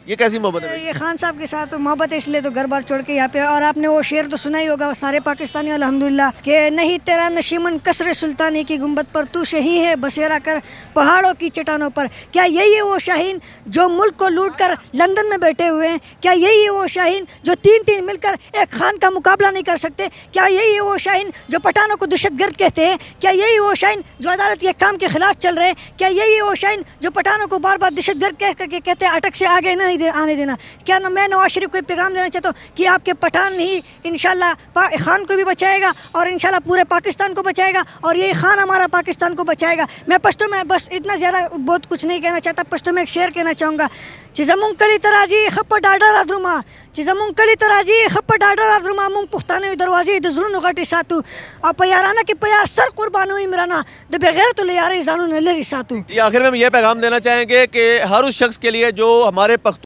یہ کیسی محبت ہے؟ یہ خان صاحب کے ساتھ محبت ہے، اس لیے تو گھر بار چھوڑ کے یہاں پہ. اور آپ نے وہ شعر تو سنا ہی ہوگا سارے پاکستانی الحمدللہ کہ نہیں تیرا نشیمن کسر سلطانی کی گنبد پر، تو شہین ہے بسیرا کر پہاڑوں کی چٹانوں پر. کیا یہی ہے وہ شاہین جو ملک کو لوٹ کر لندن میں بیٹھے ہوئے ہیں؟ کیا یہی ہے وہ شاہین جو تین مل کر ایک خان کا مقابلہ نہیں کر سکتے؟ کیا یہی ہے وہ شاہین جو پٹھانوں کو دہشت گرد کہتے ہیں؟ کیا یہی وہ شاہین جو عدالت کے کام کے خلاف چل رہے ہیں؟ کیا یہی ہے وہ شاہین جو پٹھانوں کو بار بار دہشت گرد کہہ کر کے کہتے ہیں اٹک سے آگے نہیں آنے دینا؟ کیا میں نواز شریف کو پیغام دینا چاہتا ہوں کہ آپ کے پٹھان ہی انشاءاللہ خان کو بھی بچائے گا اور انشاءاللہ پورے پاکستان کو بچائے گا، اور یہ خان ہمارا پاکستان کو بچائے گا. میں پشتو میں بس اتنا زیادہ بہت کچھ نہیں کہنا چاہتا، پشتو میں ایک شعر کہنا چاہوں گا. چیزمون کلی تراجی خپ ڈاڈر ادرما، چیزمون کلی تراجی خپ ڈاڈر ادرما مون پختانه دروازه د زړونو غټي ساتو، او په یارانه کې په یار سر قربانو عمرانه د بغیر تو لیاري ځانونه لري ساتو. آخر میں ہم یہ پیغام دینا چاہیں گے کہ ہر اس شخص کے لیے جو ہمارے